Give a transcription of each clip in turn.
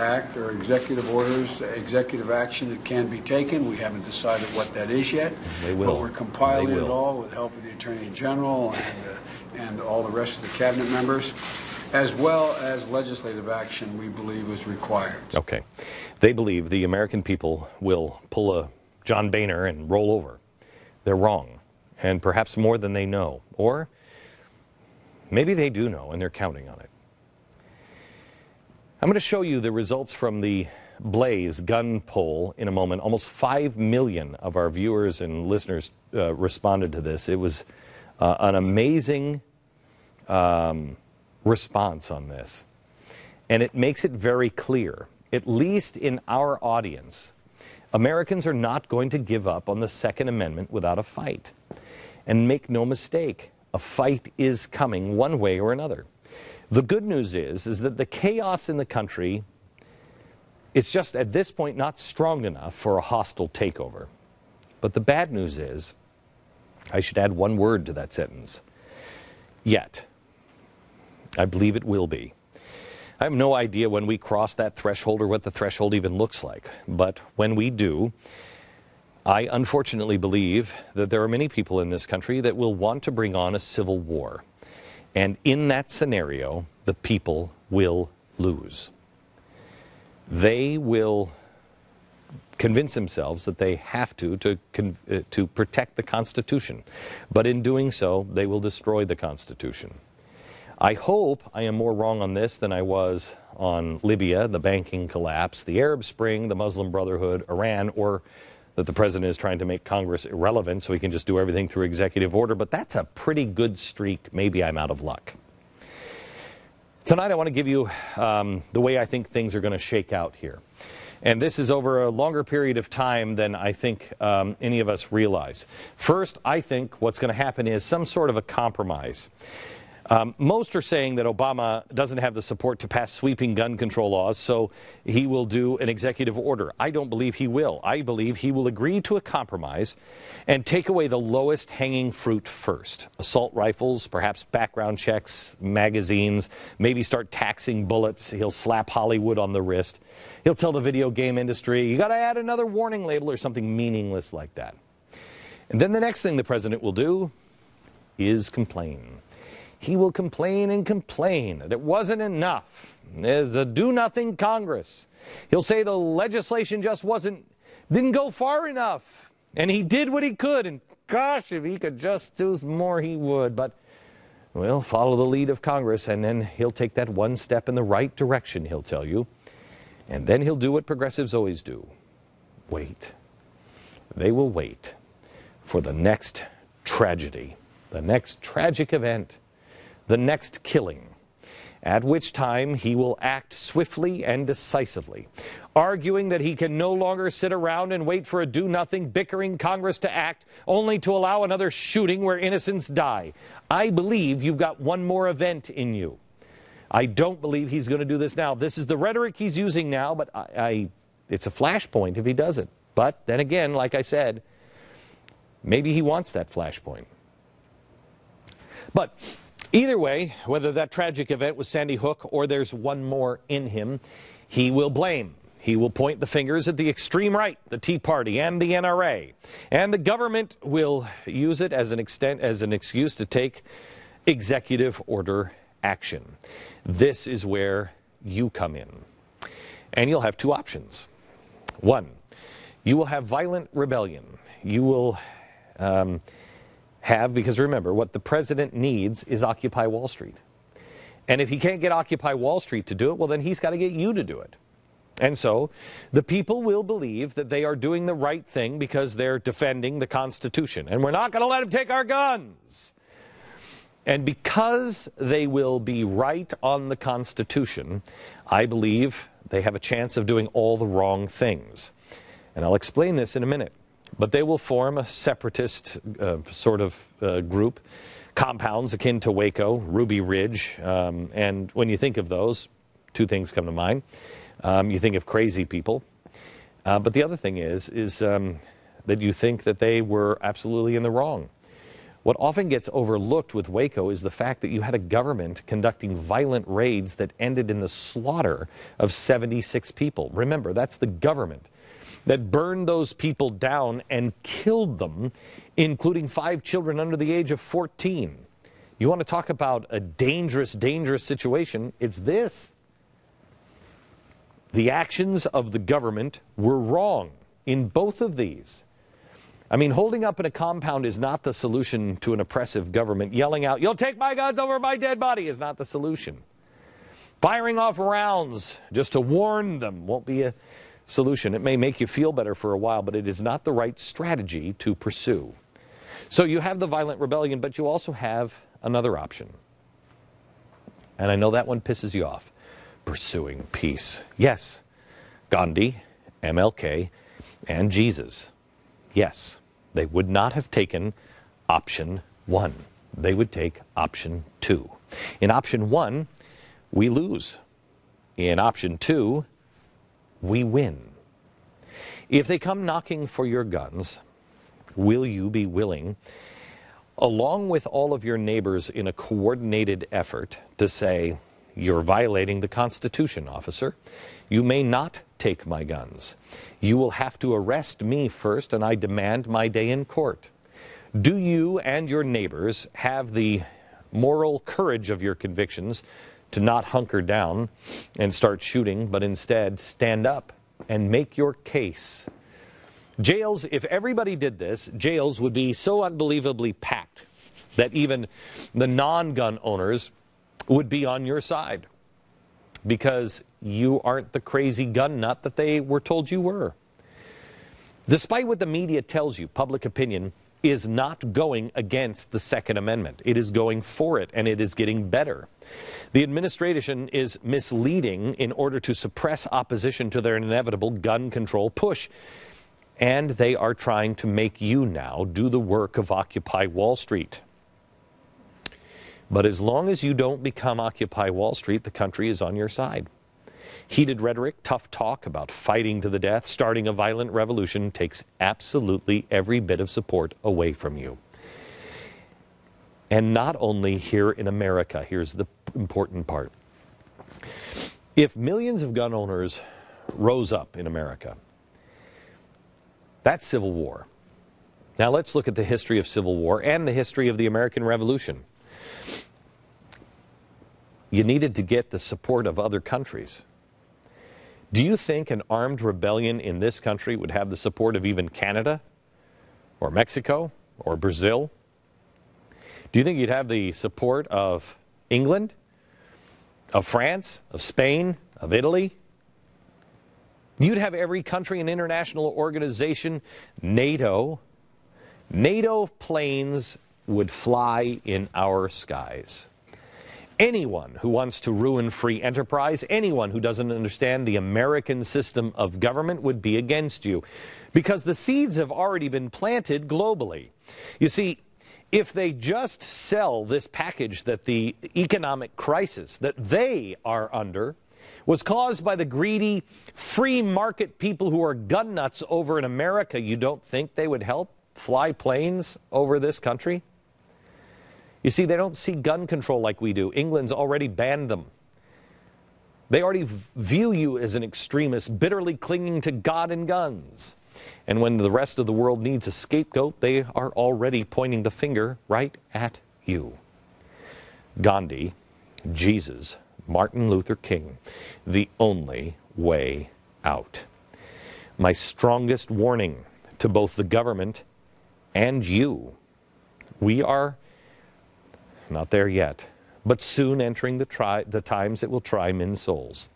act or executive orders, executive action that can be taken. We haven't decided what that is yet. They will. But we're compiling it all with the help of the Attorney General and all the rest of the cabinet members, as well as legislative action we believe is required. Okay. They believe the American people will pull a John Boehner and roll over. They're wrong, and perhaps more than they know. Or maybe they do know, and they're counting on it. I'm going to show you the results from the Blaze gun poll in a moment. Almost 5 million of our viewers and listeners responded to this. It was an amazing response on this. And it makes it very clear, at least in our audience, Americans are not going to give up on the Second Amendment without a fight. And make no mistake, a fight is coming one way or another. The good news is that the chaos in the country is just at this point not strong enough for a hostile takeover. But the bad news is, I should add one word to that sentence, yet. I believe it will be. I have no idea when we cross that threshold or what the threshold even looks like. But when we do, I unfortunately believe that there are many people in this country that will want to bring on a civil war. And in that scenario, the people will lose. They will convince themselves that they have to protect the Constitution. But in doing so, they will destroy the Constitution. I hope I am more wrong on this than I was on Libya, the banking collapse, the Arab Spring, the Muslim Brotherhood, Iran, or that the president is trying to make Congress irrelevant so he can just do everything through executive order. But that's a pretty good streak. Maybe I'm out of luck. Tonight I want to give you the way I think things are going to shake out here. And this is over a longer period of time than I think any of us realize. First, I think what's going to happen is some sort of a compromise. Most are saying that Obama doesn't have the support to pass sweeping gun control laws, so he will do an executive order. I don't believe he will. I believe he will agree to a compromise and take away the lowest hanging fruit first. Assault rifles, perhaps background checks, magazines, maybe start taxing bullets. He'll slap Hollywood on the wrist. He'll tell the video game industry, you got to add another warning label or something meaningless like that. And then the next thing the president will do is complain. He will complain and complain that it wasn't enough. There's a do-nothing Congress. He'll say the legislation just didn't go far enough. And he did what he could. And gosh, if he could just do more, he would. But we'll follow the lead of Congress, and then he'll take that one step in the right direction, he'll tell you. And then he'll do what progressives always do. Wait. They will wait for the next tragedy, the next tragic event, the next killing, at which time he will act swiftly and decisively, arguing that he can no longer sit around and wait for a do-nothing, bickering Congress to act, only to allow another shooting where innocents die. I believe you've got one more event in you. I don't believe he's going to do this now. This is the rhetoric he's using now, but it's a flashpoint if he does it. But then again, like I said, maybe he wants that flashpoint. But either way, whether that tragic event was Sandy Hook or there's one more in him, he will blame. He will point the fingers at the extreme right, the Tea Party and the NRA. And the government will use it as an excuse to take executive order action. This is where you come in. And you'll have two options. One, you will have violent rebellion. You will because remember, what the president needs is Occupy Wall Street. And if he can't get Occupy Wall Street to do it, well, then he's got to get you to do it. And so the people will believe that they are doing the right thing because they're defending the Constitution. And we're not going to let them take our guns. And because they will be right on the Constitution, I believe they have a chance of doing all the wrong things. And I'll explain this in a minute. But they will form a separatist sort of group, compounds akin to Waco, Ruby Ridge. And when you think of those, two things come to mind. You think of crazy people. But the other thing is that you think that they were absolutely in the wrong. What often gets overlooked with Waco is the fact that you had a government conducting violent raids that ended in the slaughter of 76 people. Remember, that's the government that burned those people down and killed them, including 5 children under the age of 14. You want to talk about a dangerous, dangerous situation? It's this. The actions of the government were wrong in both of these. I mean, holding up in a compound is not the solution to an oppressive government. Yelling out, "You'll take my guns over my dead body," is not the solution. Firing off rounds just to warn them won't be a solution. It may make you feel better for a while, but it is not the right strategy to pursue. So you have the violent rebellion, but you also have another option. And I know that one pisses you off. Pursuing peace. Yes, Gandhi, MLK, and Jesus. Yes, they would not have taken option 1. They would take option 2. In option 1, we lose. In option 2, we win. If they come knocking for your guns, will you be willing, along with all of your neighbors in a coordinated effort, to say, "You're violating the Constitution, officer. You may not take my guns. You will have to arrest me first, and I demand my day in court"? Do you and your neighbors have the moral courage of your convictions to not hunker down and start shooting, but instead stand up and make your case? Jails, if everybody did this, jails would be so unbelievably packed that even the non-gun owners would be on your side, because you aren't the crazy gun nut that they were told you were. Despite what the media tells you, public opinion is not going against the Second Amendment. It is going for it, and it is getting better. The administration is misleading in order to suppress opposition to their inevitable gun control push. And they are trying to make you now do the work of Occupy Wall Street. But as long as you don't become Occupy Wall Street, the country is on your side. Heated rhetoric, tough talk about fighting to the death, starting a violent revolution takes absolutely every bit of support away from you. And not only here in America, here's the important part. If millions of gun owners rose up in America, that's civil war. Now let's look at the history of civil war and the history of the American Revolution. You needed to get the support of other countries. Do you think an armed rebellion in this country would have the support of even Canada or Mexico or Brazil? Do you think you'd have the support of England, of France, of Spain, of Italy? You'd have every country and international organization, NATO planes would fly in our skies. Anyone who wants to ruin free enterprise, anyone who doesn't understand the American system of government would be against you, because the seeds have already been planted globally. You see, if they just sell this package that the economic crisis that they are under was caused by the greedy, free market people who are gun nuts over in America, you don't think they would help fly planes over this country? You see, they don't see gun control like we do. England's already banned them. They already view you as an extremist, bitterly clinging to God and guns. And when the rest of the world needs a scapegoat, they are already pointing the finger right at you. Gandhi, Jesus, Martin Luther King, the only way out. My strongest warning to both the government and you: we are not there yet, but soon entering the times that will try men's souls.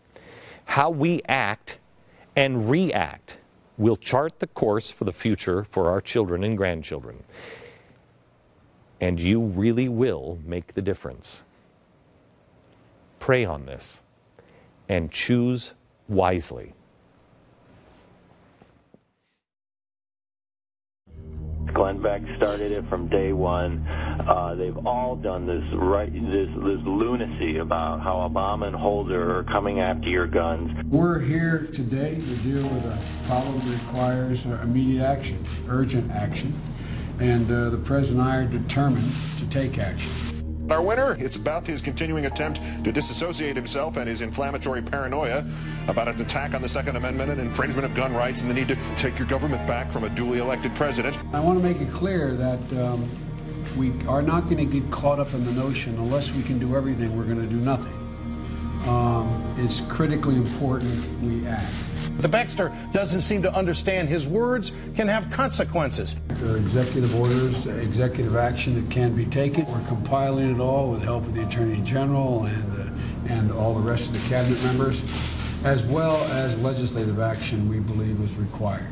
How we act and react will chart the course for the future for our children and grandchildren. And you really will make the difference. Pray on this and choose wisely. Glenn Beck started it from day one. They've all done this lunacy about how Obama and Holder are coming after your guns. We're here today to deal with a problem that requires immediate action, urgent action. and the President and I are determined to take action. Our winner, it's about his continuing attempt to disassociate himself and his inflammatory paranoia about an attack on the Second Amendment and infringement of gun rights and the need to take your government back from a duly elected president. I want to make it clear that we are not going to get caught up in the notion unless we can do everything, we're going to do nothing. It's critically important we act. The Beckster doesn't seem to understand his words can have consequences. There are executive orders, executive action that can be taken. We're compiling it all with the help of the Attorney General and all the rest of the cabinet members, as well as legislative action we believe is required.